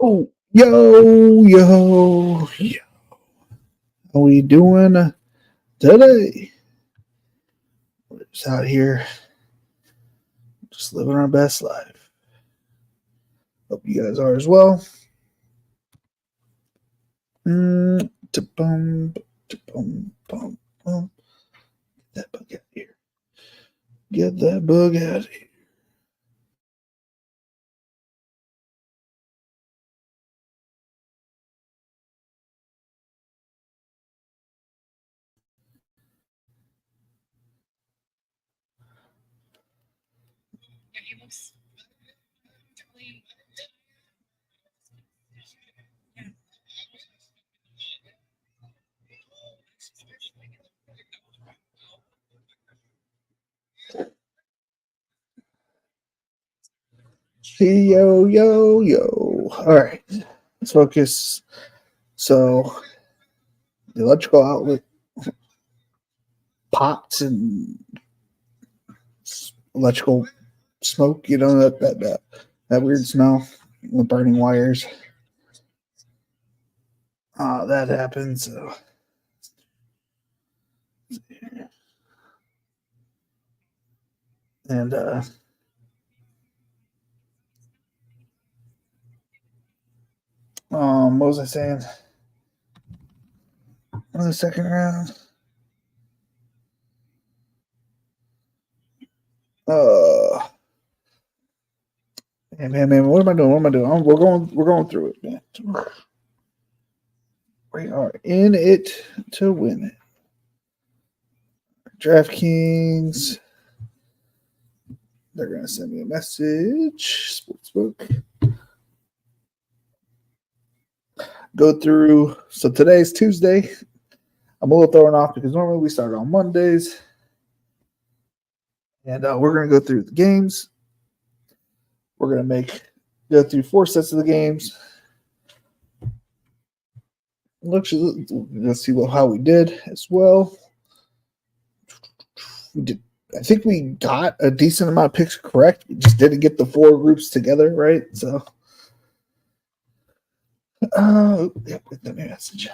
Oh, yo. How we doing today? We're just out here, just living our best life. Hope you guys are as well. Bum, bum, bum, bum. Get that bug out of here. Get that bug out of here. Yo. All right, let's focus. So, the electrical outlet pops and electrical smoke. You know that weird smell, the burning wires. That happens. So, and what was I saying? In the second round. Uh, man. What am I doing? We're going through it, man. We are in it to win it. DraftKings. They're gonna send me a message. Sportsbook. Go through. So today's Tuesday. I'm a little thrown off because normally we start on Mondays, and we're gonna go through the games. We're gonna go through 4 sets of the games. Let's see how we did as well. We did. I think we got a decent amount of picks correct. We just didn't get the 4 groups together, right? So, the message.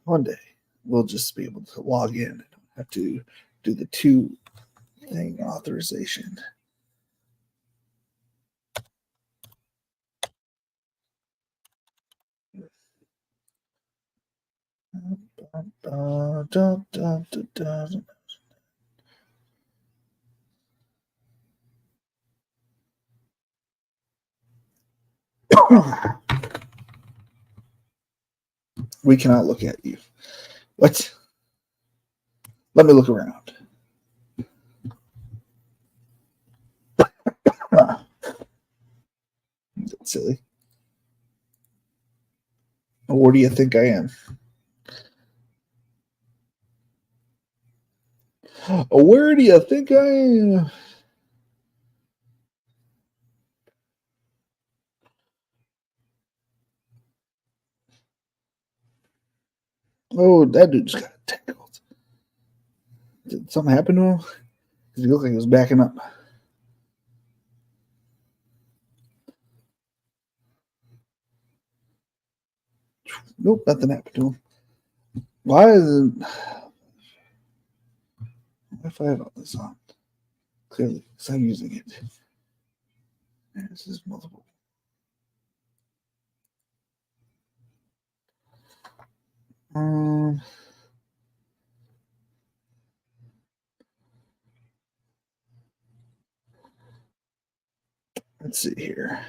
One day we'll just be able to log in. I don't have to do the 2 thing authorization. We cannot look at you. What? Let me look around. That's silly. What do you think I am? Where do you think I am? Oh, that dude just got tackled. Did something happen to him? Because he looked like he was backing up. Nope, nothing happened to him. Why isn't if I have all this on? Clearly, because I'm using it. And this is multiple. Um, let's see here.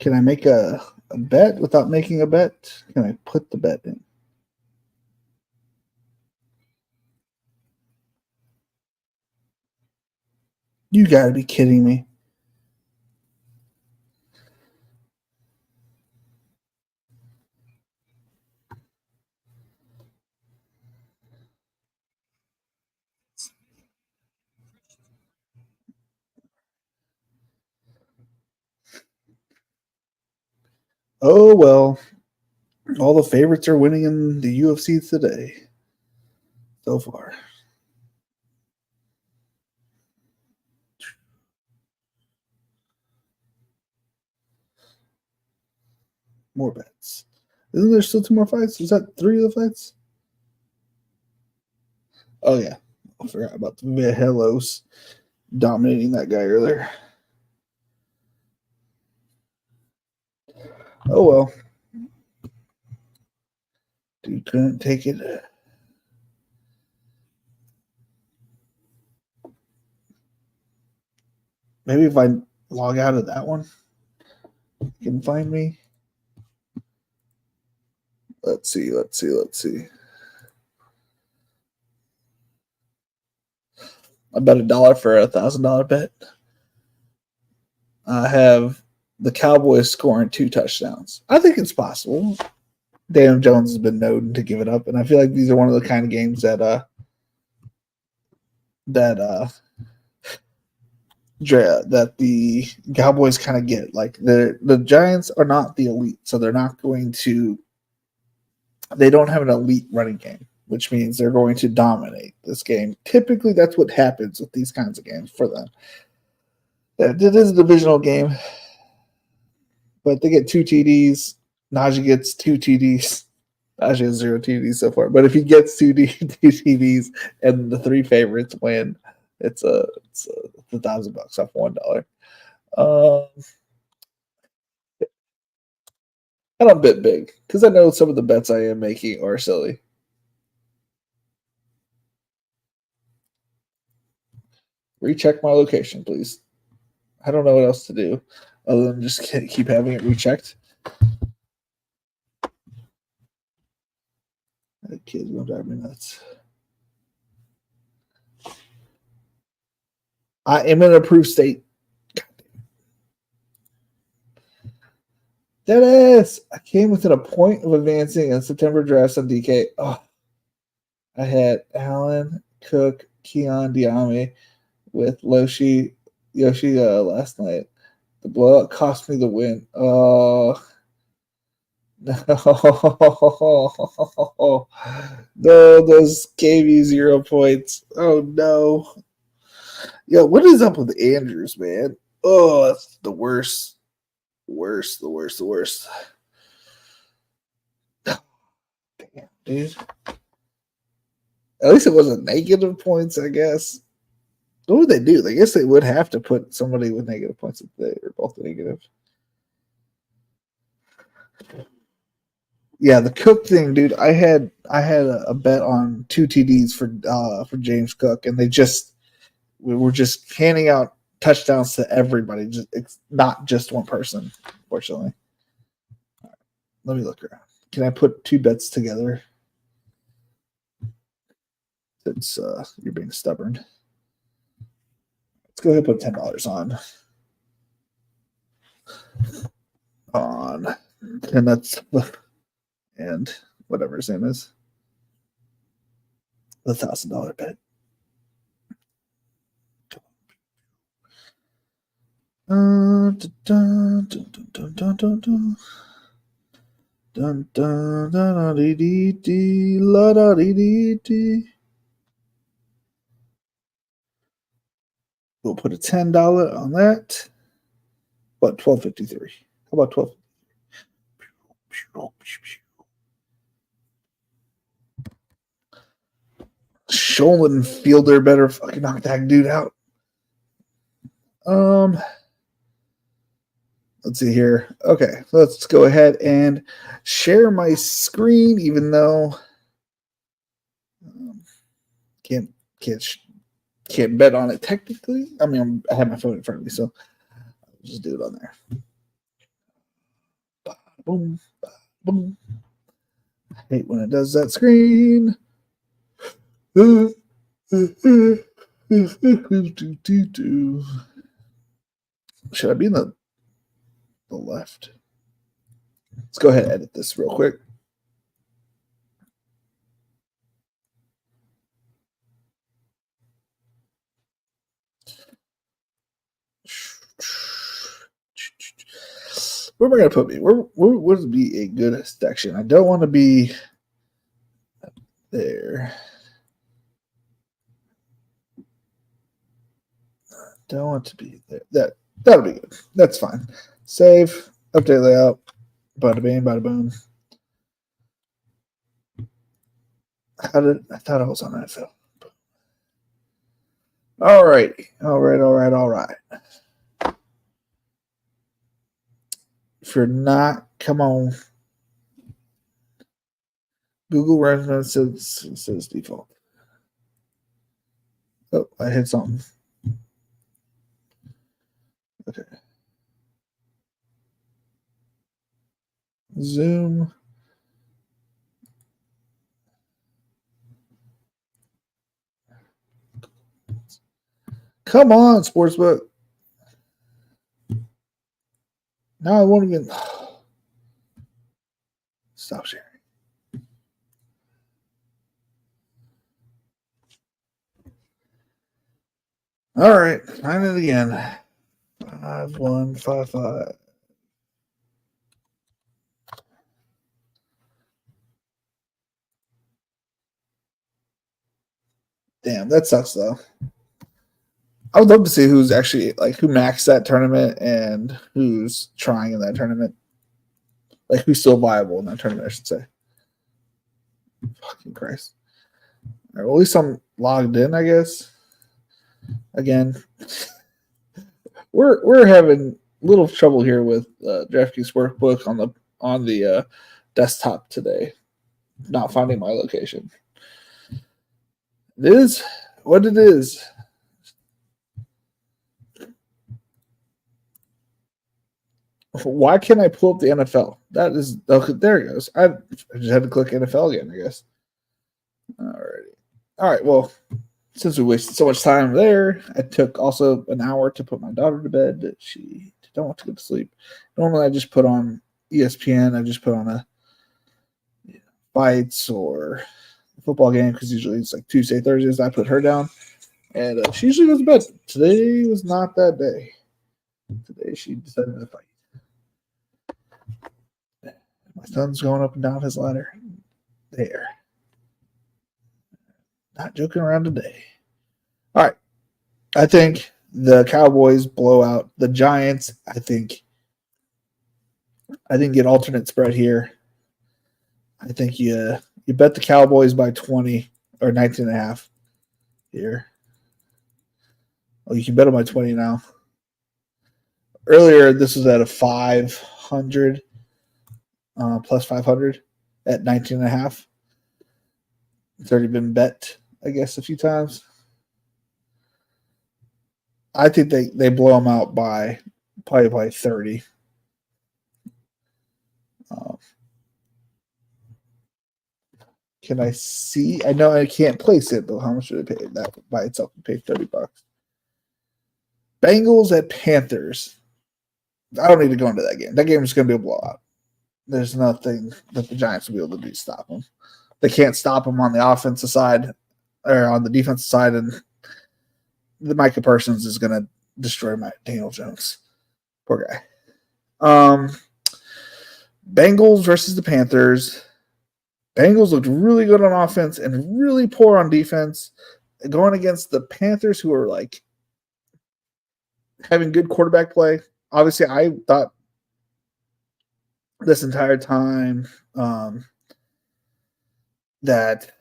Can I make a bet without making a bet? Can I put the bet in? You gotta be kidding me. Oh well. All the favorites are winning in the UFC today. So far. More bets. Isn't there still 2 more fights? Is that 3 of the fights? Oh yeah, I forgot about the Vigelos dominating that guy earlier. Oh well. Dude couldn't take it. Maybe if I log out of that one, you can find me. Let's see. I bet $1 for $1,000 bet. I have the Cowboys scoring 2 touchdowns. I think it's possible. Daniel Jones has been known to give it up, and I feel like these are one of the kind of games that the Cowboys kind of get. Like the Giants are not the elite, so they're not going to. They don't have an elite running game, which means they're going to dominate this game. Typically, that's what happens with these kinds of games for them. It is a divisional game, but they get 2 TDs. Najee gets 2 TDs. Najee has 0 TDs so far, but if he gets 2 TDs and the 3 favorites win, it's $1,000 off $1. And I'm a bit big because I know some of the bets I am making are silly. Recheck my location, please. I don't know what else to do other than just keep having it rechecked. That kid's gonna drive me nuts. I am in an approved state. Dennis, I came within a point of advancing in September drafts on DK. Oh, I had Allen, Cook, Keon Diame with Yoshi last night. The blowout cost me the win. Oh no, those gave you 0 points. Oh no. Yeah, what is up with Andrews, man? Oh, that's the worst. The worst. Damn, dude. At least it wasn't negative points, I guess. What would they do? I guess they would have to put somebody with negative points if they were both negative. Yeah, the Cook thing, dude. I had a bet on 2 TDs for James Cook, and we were just handing out touchdowns to everybody. It's not just one person, unfortunately. Right, let me look around. Can I put 2 bets together? Since you're being stubborn. Let's go ahead and put $10 on, and that's and whatever his name is, the $1,000 bet. Dun, dun, dun, dun, dun, dun, dun. Dun, dun, dun, dun, dee, dee, dee, la, da, dee, dee, dee. We'll put a $10 on that. What, $12.53? How about 12? Sholin Fielder better fucking knock that dude out. Let's see here. Okay, let's go ahead and share my screen, even though can't bet on it technically. I mean, I have my phone in front of me, so I'll just do it on there. Boom, boom. I hate when it does that screen. Should I be in the left? Let's go ahead and edit this real quick. Where am I going to put me? Where would be a good section? I don't want to be there. Don't want to be there. That'll be good. That's fine. Save, update layout. Bada bing, bada boom. I thought I was on NFL. All right. If you're not, come on. Google Reference says default. Oh, I hit something. Okay. Zoom. Come on, Sportsbook. Now I won't even. Stop sharing. All right. Find it again. 5155. Damn, that sucks though. I would love to see who's actually like who maxed that tournament and who's trying in that tournament. Like who's still viable in that tournament, I should say. Fucking Christ. Right, well, at least I'm logged in, I guess. Again, we're having a little trouble here with DraftKings Workbook on the desktop today. Not finding my location. It is what it is. Why can't I pull up the NFL? That is okay. There it goes. I just had to click NFL again, I guess. Alrighty. All right. Well, since we wasted so much time there, I took also an hour to put my daughter to bed. She don't want to go to sleep. Normally, I just put on ESPN. I just put on a fights or a football game because usually it's like Tuesday, Thursdays. I put her down, and she usually goes to bed. Today was not that day. Today she decided to fight. My son's going up and down his ladder. There. Not joking around today. All right. I think the Cowboys blow out the Giants. I think get alternate spread here. I think you bet the Cowboys by 20 or 19.5 here. Oh, you can bet them by 20 now. Earlier, this was at a 500 plus 500 at 19.5. It's already been bet, I guess, a few times. I think they blow them out by probably by 30. Can I see? I know I can't place it, but how much should I pay? That by itself would pay $30. Bengals at Panthers. I don't need to go into that game. That game is going to be a blowout. There's nothing that the Giants will be able to do to stop them. They can't stop them on the offensive side or on the defensive side, and the Micah Parsons is going to destroy my Daniel Jones. Poor guy. Bengals versus the Panthers. Bengals looked really good on offense and really poor on defense. Going against the Panthers, who are like having good quarterback play. Obviously, I thought this entire time that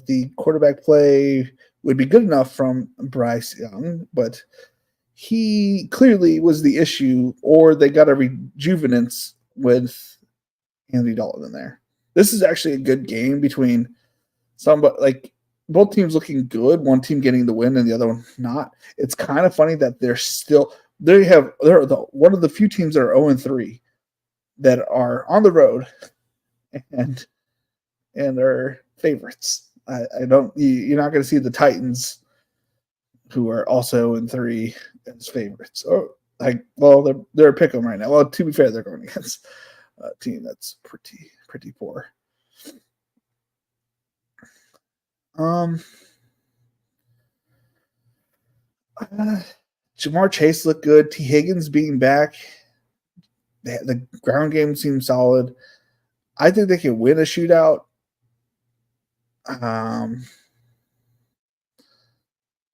the quarterback play would be good enough from Bryce Young, but he clearly was the issue, or they got a rejuvenance with Andy Dalton in there. This is actually a good game between somebody like both teams looking good, one team getting the win and the other one not. It's kind of funny that they're one of the few teams that are 0-3 that are on the road and are favorites. You're not going to see the Titans, who are also in 3, as favorites. They're a pick 'em right now. Well, to be fair, they're going against a team that's pretty poor. Jamar Chase looked good. T. Higgins being back. The ground game seems solid. I think they can win a shootout.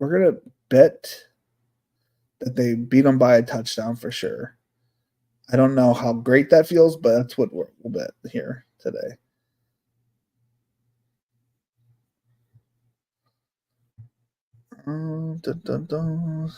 We're going to bet that they beat them by a touchdown for sure. I don't know how great that feels, but that's what we'll bet here today. Dun, dun, dun.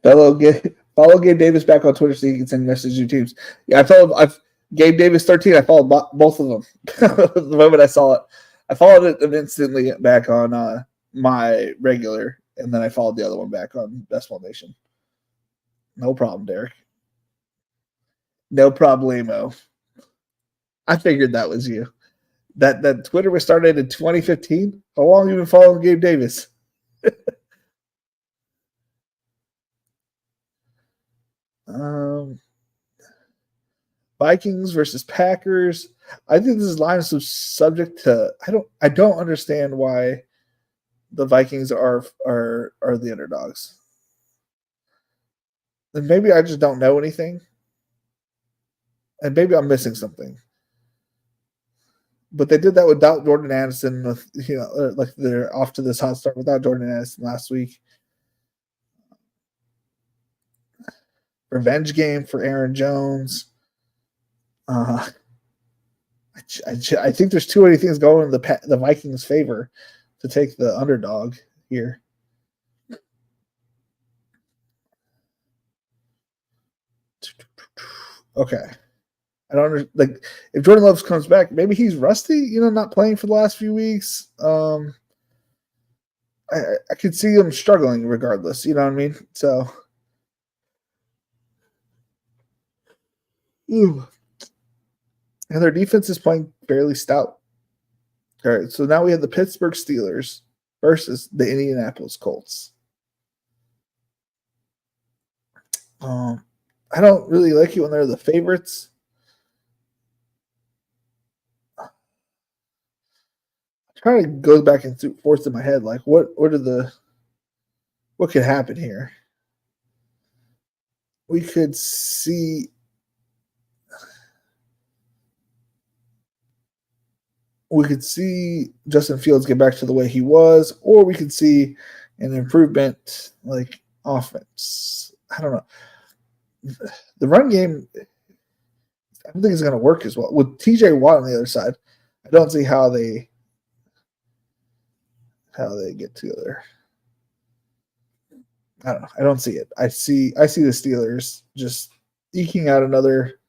Follow Gabe Davis back on Twitter so you can send messages to your teams. Yeah, I've Gabe Davis 13. I followed both of them the moment I saw it. I followed it instantly back on my regular, and then I followed the other one back on Best Ball Nation. No problem, Derek. No problemo. I figured that was you. That Twitter was started in 2015. How long have you been following Gabe Davis? Vikings versus Packers. I think this line is subject to. I don't understand why the Vikings are the underdogs. And maybe I just don't know anything, and maybe I'm missing something. But they did that without Jordan Addison. Like they're off to this hot start without Jordan Addison last week. Revenge game for Aaron Jones. I think there's too many things going in the Vikings' favor to take the underdog here. Okay. I don't like if Jordan Love comes back, maybe he's rusty, not playing for the last few weeks. I could see him struggling regardless, you know what I mean? So and their defense is playing fairly stout. All right, so now we have the Pittsburgh Steelers versus the Indianapolis Colts. I don't really like it when they're the favorites. I'm trying to go back and forth in my head, like what could happen here? We could see Justin Fields get back to the way he was, or we could see an improvement like offense. I don't know. The run game, I don't think it's going to work as well. With TJ Watt on the other side, I don't see how they get together. I don't know. I don't see it. I see the Steelers just eking out another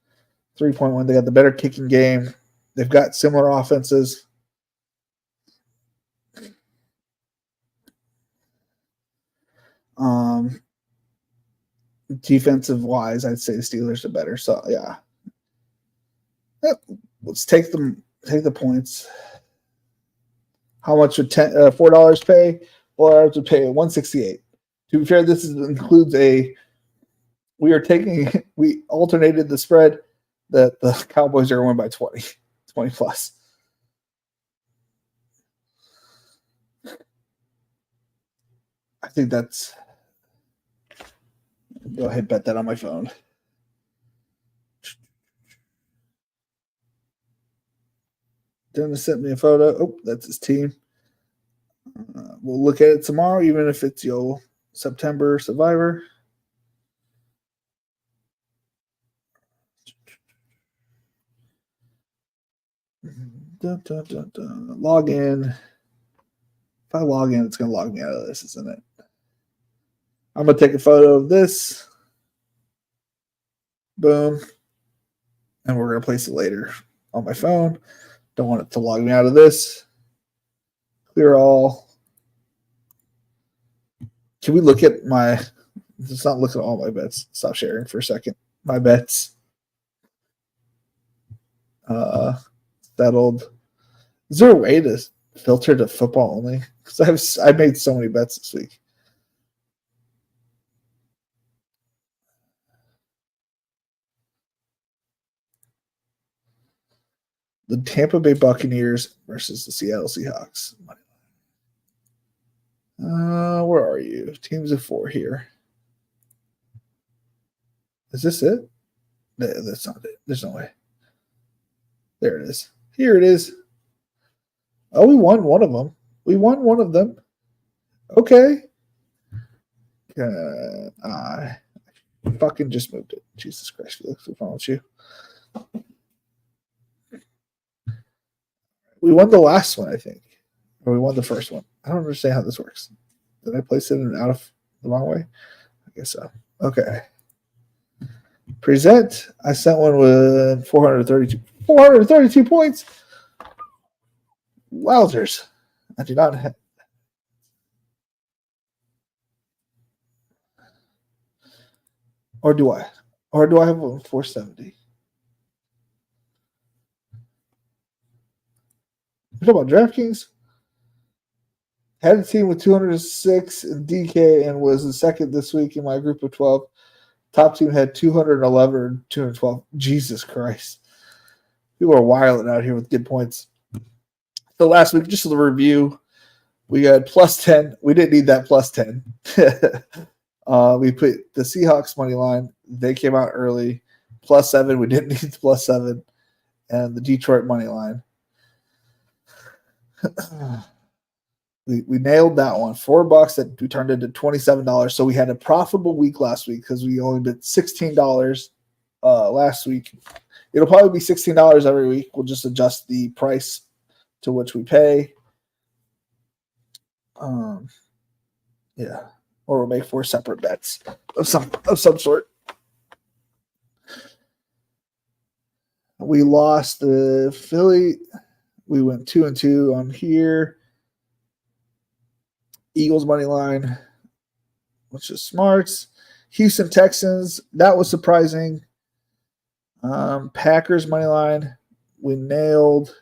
3-point win. They got the better kicking game. They've got similar offenses. Defensive wise, I'd say the Steelers are better. So yeah, let's take the points. How much would $4 pay? $4 would pay $168. To be fair, this includes we alternated the spread that the Cowboys are going to win by 20 plus. I think that's. Go ahead, bet that on my phone. Dennis sent me a photo. Oh, that's his team. We'll look at it tomorrow, even if it's your September Survivor. Log in. If I log in, it's going to log me out of this, isn't it? I'm going to take a photo of this. Boom. And we're going to place it later on my phone. Don't want it to log me out of this. Clear all. Can we look at my... Let's not look at all my bets. Stop sharing for a second. My bets. Settled. Is there a way to filter to football only? Because I've made so many bets this week. The Tampa Bay Buccaneers versus the Seattle Seahawks. Where are you? Teams of 4 here. Is this it? That's not it. There's no way. There it is. Here it is. Oh, we won one of them. We won one of them. Okay. I fucking just moved it. Jesus Christ, Felix, what's wrong with you? We won the last one, I think. Or we won the first one. I don't understand how this works. Did I place it out of the wrong way? I guess so. Okay. Present. I sent one with 432 points. Wowzers. I do not have. Or do I? Or do I have one 470? You talking about DraftKings? Had a team with 206 in DK and was the second this week in my group of 12. Top team had 211 or 212. Jesus Christ. People are wilding out here with good points. So last week, just as a review, we got plus 10. We didn't need that plus 10. We put the Seahawks money line. They came out early. Plus 7. We didn't need the plus 7. And the Detroit money line. We nailed that one. $4 that we turned into $27. So we had a profitable week last week because we only did $16 last week. It'll probably be $16 every week. We'll just adjust the price to which we pay. Yeah. Or we'll make 4 separate bets of some sort. We lost the Philly. We went 2-2 on here. Eagles money line, which is smarts. Houston Texans, that was surprising. Packers money line, we nailed.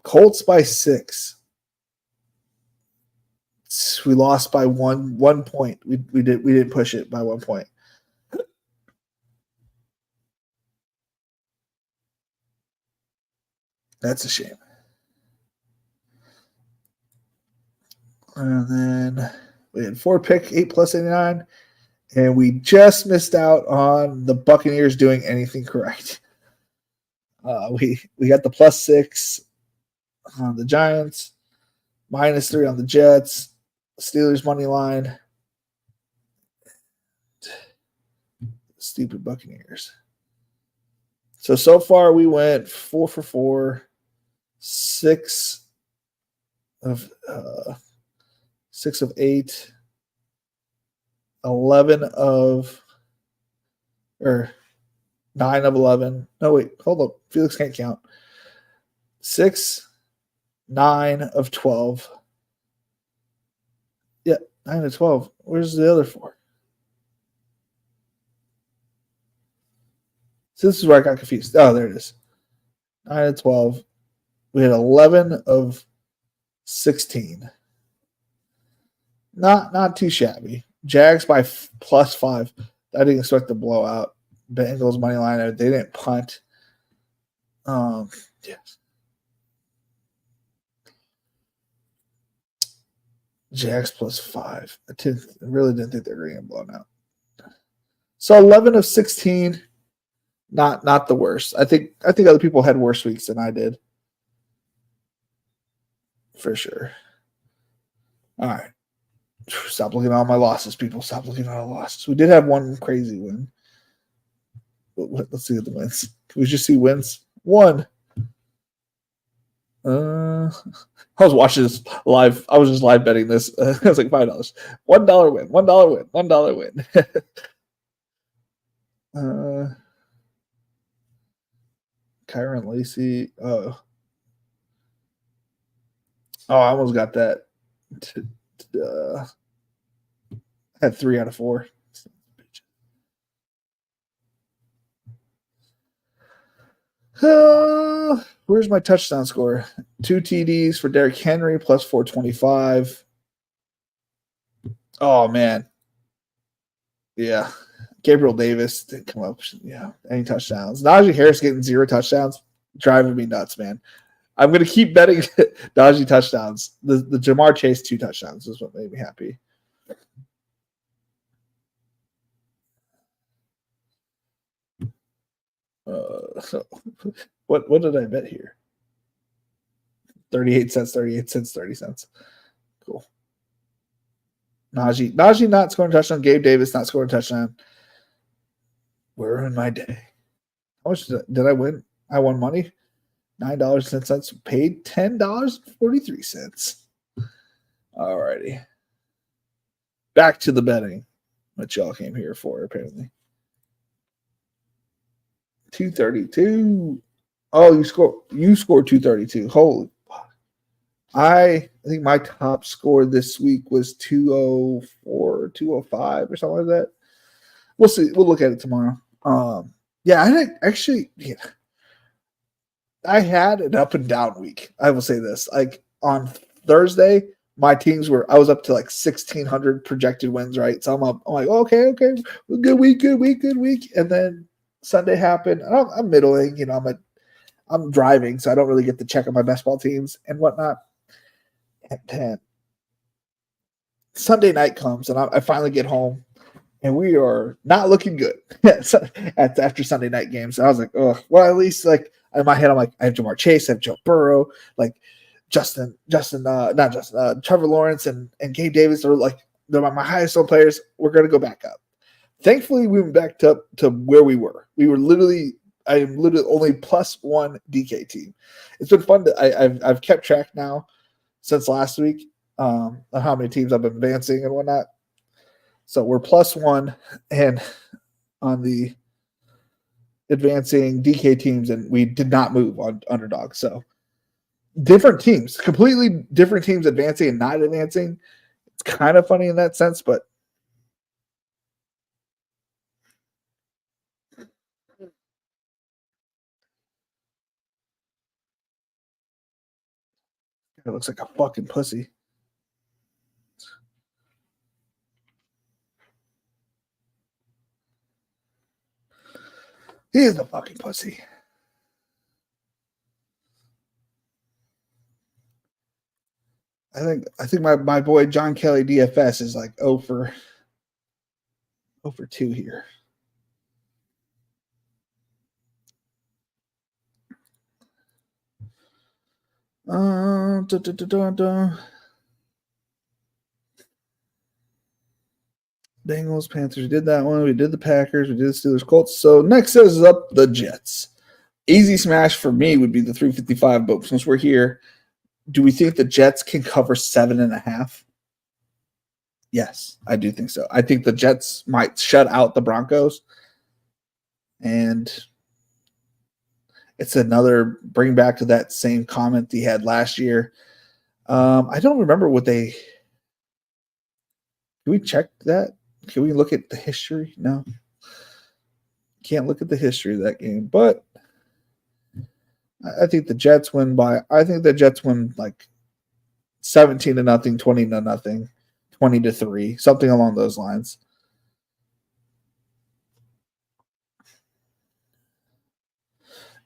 Colts by 6. We lost by one point. We didn't push it by 1 point. That's a shame. And then we had 4 pick, 8 plus 89. And we just missed out on the Buccaneers doing anything correct. We got the plus 6 on the Giants, minus 3 on the Jets, Steelers money line. Stupid Buccaneers. So far we went 4 for 4, 6 of 8, 11 of, or 9 of 11. No, wait, hold up. Felix can't count. 6, 9 of 12. Yeah, 9 of 12. Where's the other 4? So this is where I got confused. Oh, there it is. 9 of 12. We had 11 of 16. Not too shabby. Jags by plus 5. I didn't expect the blowout. Bengals money line. They didn't punt. Yes. Jags plus 5. I really didn't think they were going to get blown out. So 11 of 16. Not the worst. I think other people had worse weeks than I did. For sure. All right. Stop looking at all my losses, people. Stop looking at all the losses. We did have one crazy win. Let's see the wins. Can we just see wins? 1. I was watching this live. I was just live betting this. It was like $5. $1 win. $1 win. $1 win. Kyron Lacy. I almost got that. I had 3 out of 4. Where's my touchdown score? 2 TDs for Derrick Henry plus 425. Oh man. Yeah. Gabriel Davis didn't come up. Yeah. Any touchdowns. Najee Harris getting 0 touchdowns. Driving me nuts, man. I'm going to keep betting Najee touchdowns. The Jamar Chase 2 touchdowns is what made me happy. What did I bet here? 38 cents, 30 cents. Cool. Najee not scoring a touchdown. Gabe Davis not scoring a touchdown. Where in my day? How much did I win? I won money. $9.10. Paid $10.43. Alrighty. Back to the betting, which y'all came here for, apparently. 232. Oh, you scored 232. Holy fuck. I think my top score this week was 204, 205 or something like that. We'll see. We'll look at it tomorrow. Yeah, I actually, I had an up and down week. I will say this. Like on Thursday, my teams I was up to like 1,600 projected wins, right? So I'm like, okay, good week. And then Sunday happened. I'm middling, I'm driving, so I don't really get to check on my best ball teams and whatnot. And then Sunday night comes, and I finally get home, and we are not looking good after Sunday night games. So I was like, oh, well, at least like in my head, I'm like, I have Jamar Chase, I have Joe Burrow, like Trevor Lawrence and Gabe Davis are like they're my highest owned players. We're gonna go back up. Thankfully, we went back up to where we were. I am literally only +1 DK team. It's been fun. I've kept track now since last week of how many teams I've been advancing and whatnot. So we're +1 and on the advancing DK teams, and we did not move on underdog. So different teams, completely different teams advancing and not advancing. It's kind of funny in that sense, but it looks like a fucking pussy. He is a fucking pussy. I think my boy John Kelly DFS is like 0 for 2 here. Bengals, Panthers. We did that one. We did the Packers. We did the Steelers, Colts. So next is up the Jets. Easy smash for me would be the 355. But since we're here, do we think the Jets can cover 7.5? Yes, I do think so. I think the Jets might shut out the Broncos. And it's another bring back to that same comment he had last year. I don't remember what they. Can we check that? Can we look at the history? No. Can't look at the history of that game. But I think the Jets win like 17-0, 20-0, 20-3, something along those lines.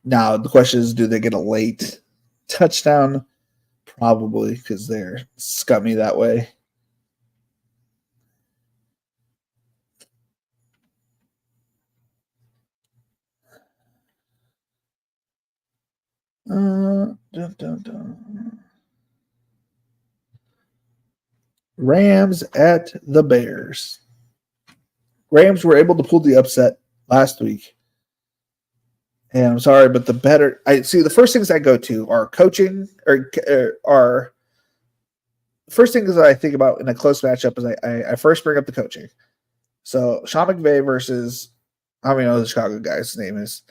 Now the question is, do they get a late touchdown? Probably, because they're scummy that way. Rams at the Bears. Rams were able to pull the upset last week. And I'm sorry, but the first things I go to are coaching or first things that I think about in a close matchup is I first bring up the coaching. So Sean McVay versus, I don't even know the Chicago guy's name is.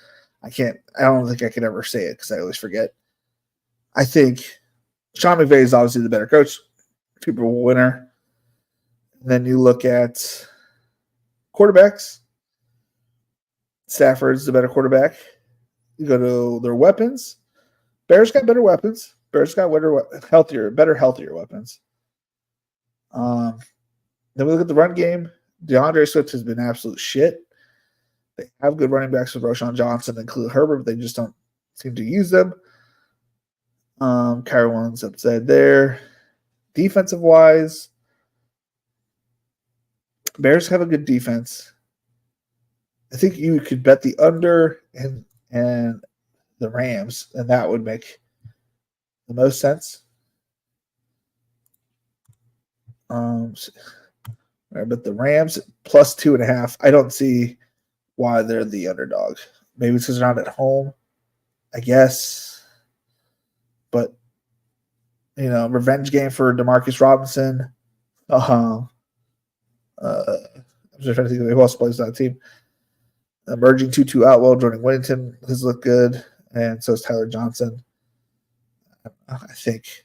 I don't think I could ever say it because I always forget. I think Sean McVay is obviously the better coach, Super Bowl winner. And then you look at quarterbacks. Stafford's the better quarterback. You go to their weapons. Bears got better weapons. Bears got better, healthier weapons. Then we look at the run game. DeAndre Swift has been absolute shit. They have good running backs with Roschon Johnson and Khalil Herbert, but they just don't seem to use them. Kyrie Williams upside there. Defensive wise, Bears have a good defense. I think you could bet the under and and the Rams, and that would make the most sense. But the Rams plus 2.5, I don't see why they're the underdog. Maybe it's because they're not at home, I guess. But, revenge game for Demarcus Robinson. I'm just trying to think of who else plays on that team. Emerging Tutu Atwell, Jordan Whittington has looked good, and so is Tyler Johnson. I think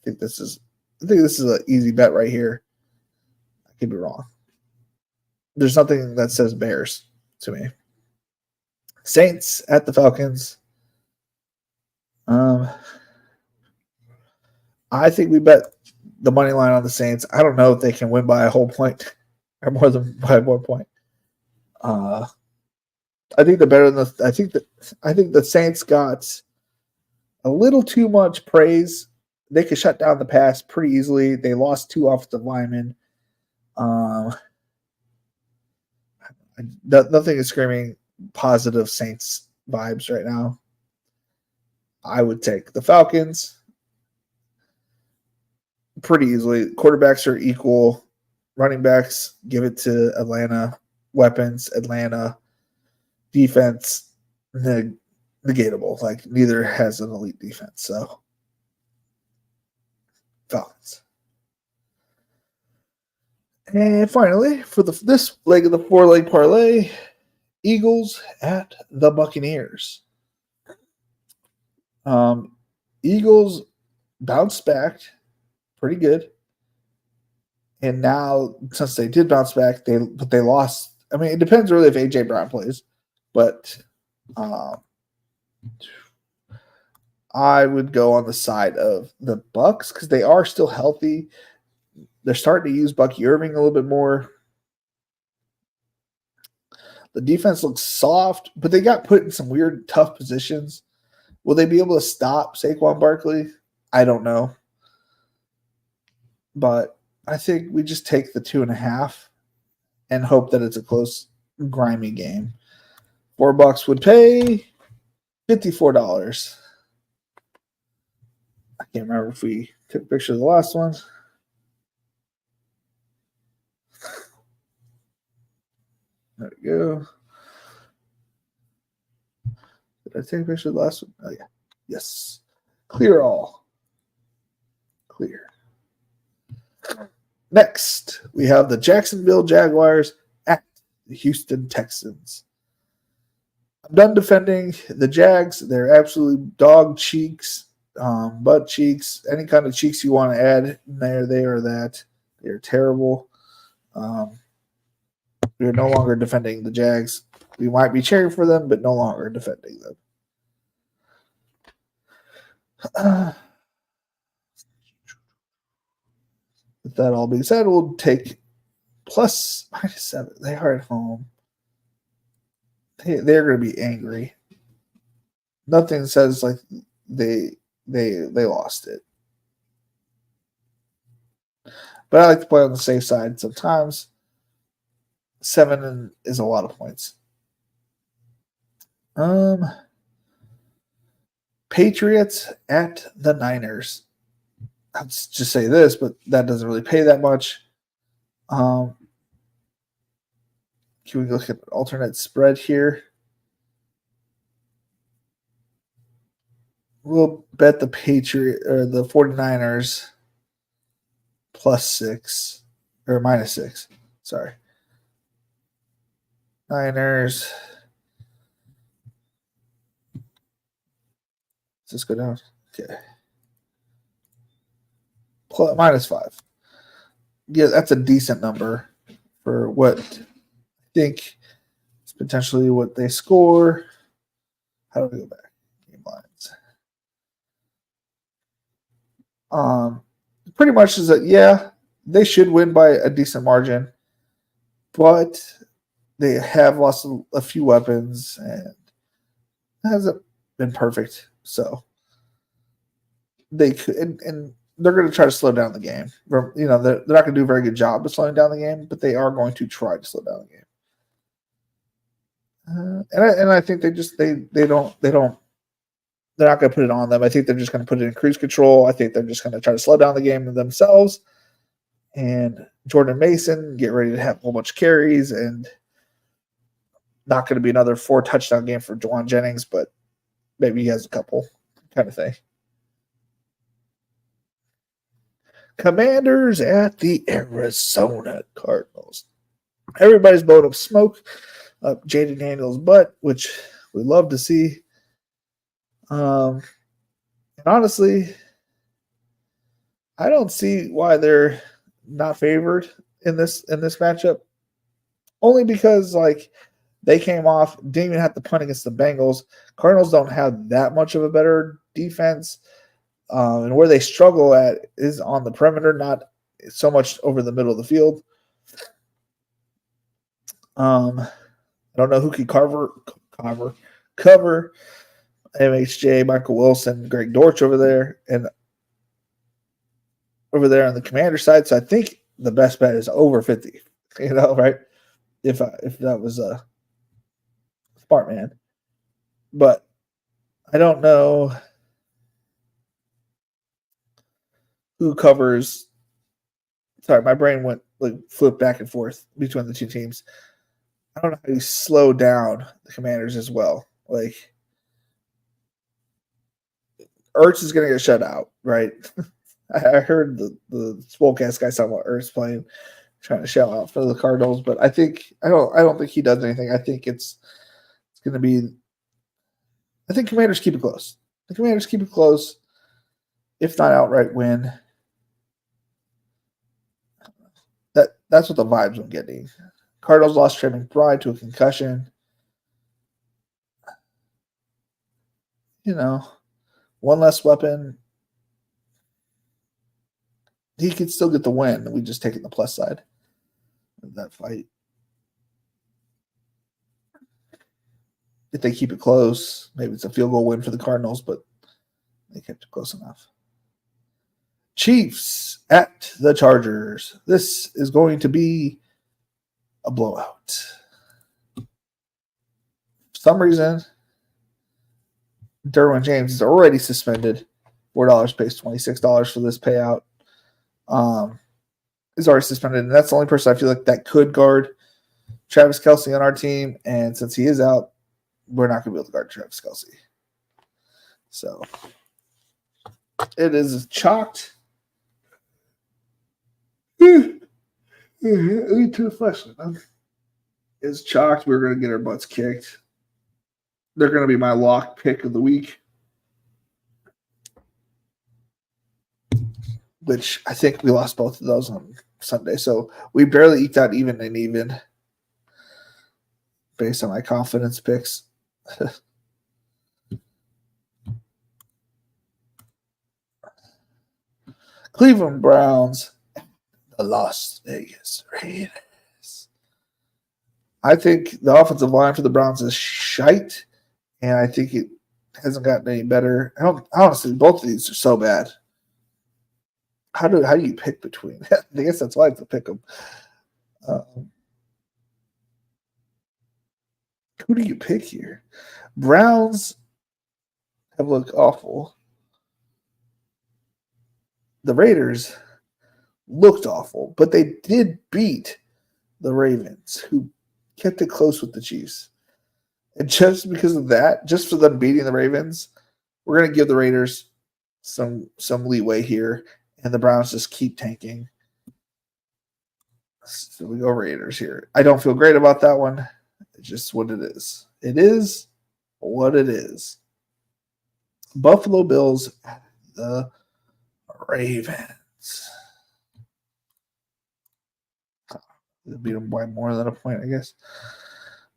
this is an easy bet right here. I could be wrong. There's nothing that says Bears to me. Saints at the Falcons. I think we bet the money line on the Saints. I don't know if they can win by a whole point or more than by 1 point. I think they're better than I think the Saints got a little too much praise. They could shut down the pass pretty easily. They lost 2 offensive linemen. Nothing is screaming positive Saints vibes right now. I would take the Falcons pretty easily. Quarterbacks are equal. Running backs, give it to Atlanta. Weapons, Atlanta. Defense, negatable. Like, neither has an elite defense. So, Falcons. And finally, for this leg of the 4-leg parlay, Eagles at the Buccaneers. Eagles bounced back pretty good. And now, since they did bounce back, they lost. I mean, it depends really if A.J. Brown plays. But I would go on the side of the Bucs because they are still healthy. They're starting to use Bucky Irving a little bit more. The defense looks soft, but they got put in some weird, tough positions. Will they be able to stop Saquon Barkley? I don't know. But I think we just take the 2.5 and hope that it's a close, grimy game. $4 would pay $54. I can't remember if we took a picture of the last one. There we go. Did I take a picture of the last one? Oh, yeah. Yes. Clear all. Clear. Next, we have the Jacksonville Jaguars at the Houston Texans. I'm done defending the Jags. They're absolutely dog cheeks, butt cheeks, any kind of cheeks you want to add in there, they are that. They're terrible. We're no longer defending the Jags. We might be cheering for them, but no longer defending them. With that all being said, we'll take plus -7. They are at home. They're going to be angry. Nothing says like they lost it. But I like to play on the safe side sometimes. 7 is a lot of points. Patriots at the Niners. I'll just say this, but that doesn't really pay that much. Can we look at the alternate spread here? We'll bet the Patriot or the 49ers +6 or -6. Sorry. Niners. Let's just go down. Okay. -5. Yeah, that's a decent number for what I think is potentially what they score. How do we go back? Game lines. Pretty much is that, yeah, they should win by a decent margin, but they have lost a few weapons and it hasn't been perfect. So they could, and they're going to try to slow down the game. They're not going to do a very good job of slowing down the game, but they are going to try to slow down the game. And I think they don't they're not going to put it on them. I think they're just going to put it in cruise control. I think they're just going to try to slow down the game themselves. And Jordan Mason get ready to have a whole bunch of carries, and not going to be another 4 touchdown game for Jauan Jennings, but maybe he has a couple, kind of thing. Commanders at the Arizona Cardinals. Everybody's blowing up smoke up Jaden Daniels' butt, which we love to see. And honestly, I don't see why they're not favored in this matchup. Only because like they came off, didn't even have to punt against the Bengals. Cardinals don't have that much of a better defense. And where they struggle at is on the perimeter, not so much over the middle of the field. I don't know who can cover MHJ, Michael Wilson, Greg Dortch over there, and over there on the Commander side. So I think the best bet is over 50. Right? If that was a smart man, but I don't know who covers. Sorry, my brain went flipped back and forth between the two teams. I don't know how you slow down the Commanders as well. Like Ertz is going to get shut out, right? I heard the Swolcast guy talking about Ertz playing, trying to shell out for the Cardinals, but I don't think he does anything. I think it's going to be. I think Commanders keep it close. The Commanders keep it close, if not outright win. That's what the vibes I'm getting. Cardinals lost Trey McBride to a concussion. One less weapon. He could still get the win. We just taking the plus side of that fight. If they keep it close, maybe it's a field goal win for the Cardinals, but they kept it close enough. Chiefs at the Chargers. This is going to be a blowout. For some reason, Derwin James is already suspended. $4 pays $26 for this payout. Is already suspended, and that's the only person I feel like that could guard Travis Kelce on our team. And since he is out, we're not going to be able to guard Travis Kelce. So it is chalked. Too flesh. It's chalked. We're going to get our butts kicked. They're going to be my lock pick of the week, which I think we lost both of those on Sunday. So we barely eked out even and even based on my confidence picks. Cleveland Browns, the Las Vegas Raiders. I think the offensive line for the Browns is shite, and I think it hasn't gotten any better. Honestly, both of these are so bad. How do you pick between? I guess that's why I have to pick them. Who do you pick here? Browns have looked awful. The Raiders looked awful, but they did beat the Ravens, who kept it close with the Chiefs. And just because of that, just for them beating the Ravens, we're going to give the Raiders some leeway here, and the Browns just keep tanking. So we go Raiders here. I don't feel great about that one. It's just what it is. It is what it is. Buffalo Bills at the Ravens. They beat them by more than a point, I guess.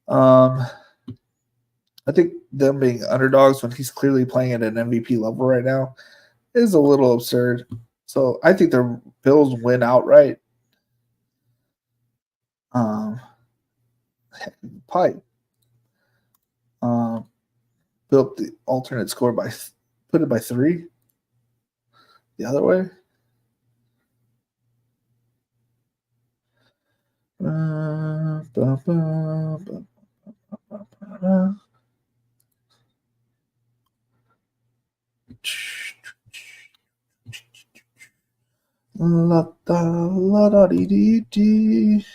I think them being underdogs when he's clearly playing at an MVP level right now is a little absurd. So I think the Bills win outright. Pipe. Built the alternate score put it by 3. The other way. La da la da dee dee dee.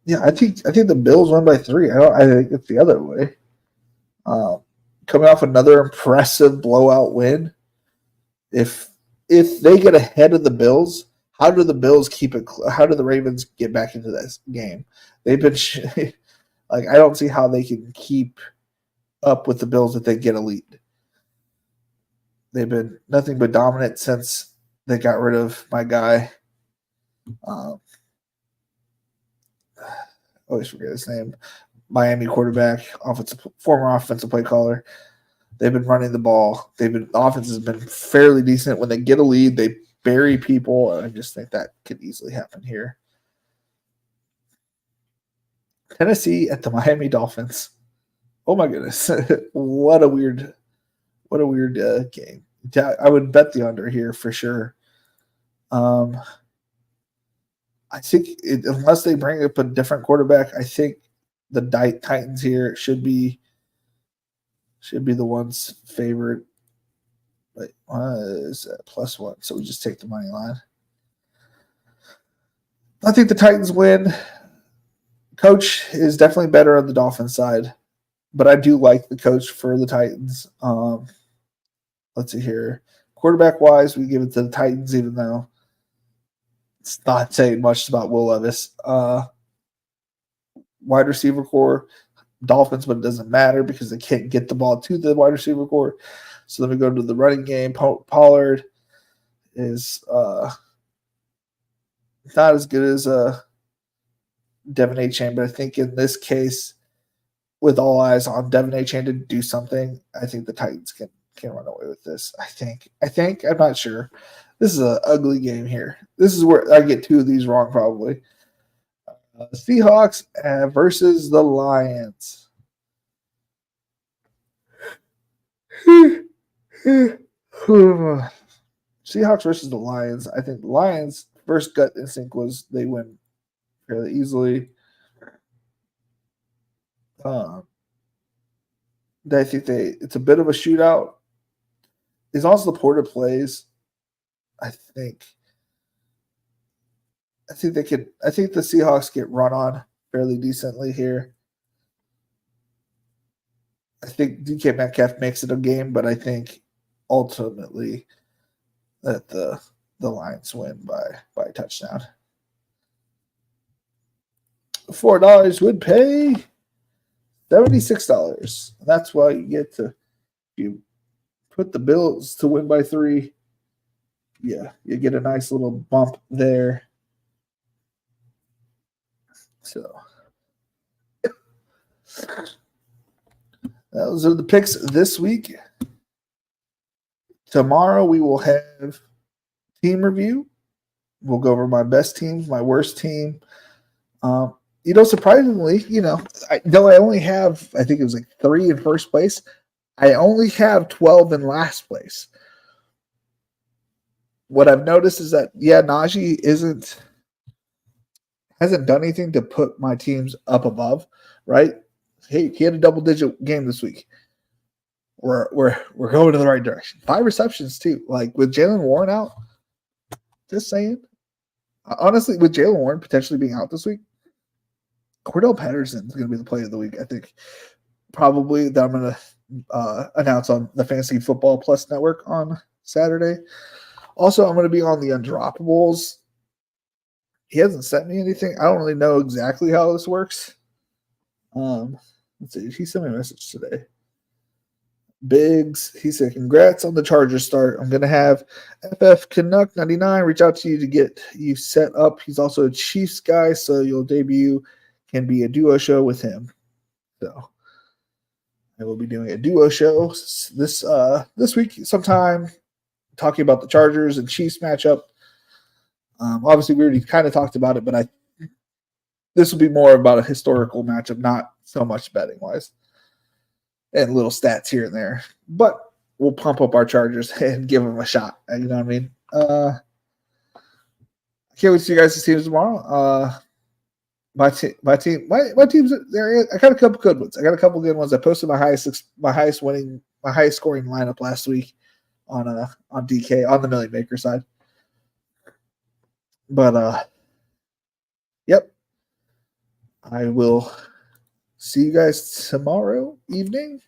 Yeah, I think the Bills won by 3. I think it's the other way. Um, Coming off another impressive blowout win. If if they get ahead of the Bills, how do the Bills keep it? How do the Ravens get back into this game? They've been like I don't see how they can keep up with the Bills if they get a lead. They've been nothing but dominant since they got rid of my guy. Um, I always forget his name. Miami quarterback, former offensive play caller. They've been running the ball. The offense has been fairly decent. When they get a lead, they bury people. I just think that could easily happen here. Tennessee at the Miami Dolphins. Oh my goodness, what a weird game. I would bet the under here for sure. I think unless they bring up a different quarterback, I think the Titans here should be the ones favored. Wait, is that +1? So we just take the money line. I think the Titans win. Coach is definitely better on the Dolphins side, but I do like the coach for the Titans. Let's see here. Quarterback wise, we give it to the Titans, even though it's not saying much about Will Levis. Wide receiver core, Dolphins, but it doesn't matter because they can't get the ball to the wide receiver core. So then we go to the running game. Pollard is not as good as Devin Achane, but I think in this case, with all eyes on Devin Achane to do something, I think the Titans can run away with this. I think I'm not sure. This is an ugly game here. This is where I get 2 of these wrong probably. Seahawks versus the Lions. Seahawks versus the Lions. I think the Lions' first gut instinct was they win fairly easily. I think it's a bit of a shootout. It's also the Porter plays. I think they could. I think the Seahawks get run on fairly decently here. I think DK Metcalf makes it a game, but I think ultimately that the Lions win by a touchdown. $4 would pay $76. That's why you get to you put the Bills to win by 3. Yeah, you get a nice little bump there. So those are the picks this week. Tomorrow we will have team review. We'll go over my best teams, my worst team. Surprisingly, though I only have, I think it was like 3 in first place, I only have 12 in last place. What I've noticed is that, Najee hasn't done anything to put my teams up above, right? Hey, he had a double-digit game this week. We're going in the right direction. 5 receptions too. Like with Jaylen Warren out, just saying. Honestly, with Jaylen Warren potentially being out this week, Cordell Patterson is going to be the play of the week. I think probably that I'm going to announce on the Fantasy Football Plus Network on Saturday. Also, I'm going to be on the Undroppables. He hasn't sent me anything. I don't really know exactly how this works. Let's see. He sent me a message today. Biggs, he said, congrats on the Chargers start. I'm going to have FF Canuck 99 reach out to you to get you set up. He's also a Chiefs guy, so your debut can be a duo show with him. So I will be doing a duo show this week sometime, talking about the Chargers and Chiefs matchup. Obviously, we already kind of talked about it, but this will be more about a historical matchup, not so much betting wise, and little stats here and there. But we'll pump up our Chargers and give them a shot. You know what I mean? I can't wait to see you guys' teams tomorrow. my team's there. I got a couple good ones. I posted my highest scoring lineup last week on DK on the Millie Maker side. But yep. I will see you guys tomorrow evening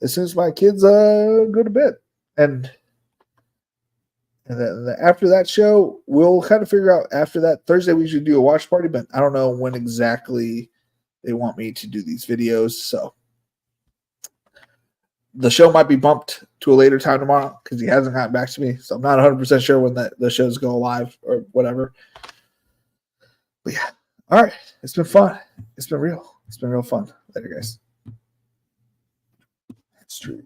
as soon as my kids go to bed. And then after that show, we'll kind of figure out after that. Thursday, we should do a watch party, but I don't know when exactly they want me to do these videos. So the show might be bumped to a later time tomorrow because he hasn't gotten back to me. So I'm not 100% sure when the shows go live or whatever. But yeah. All right. It's been fun. It's been real fun. Later, guys. Street.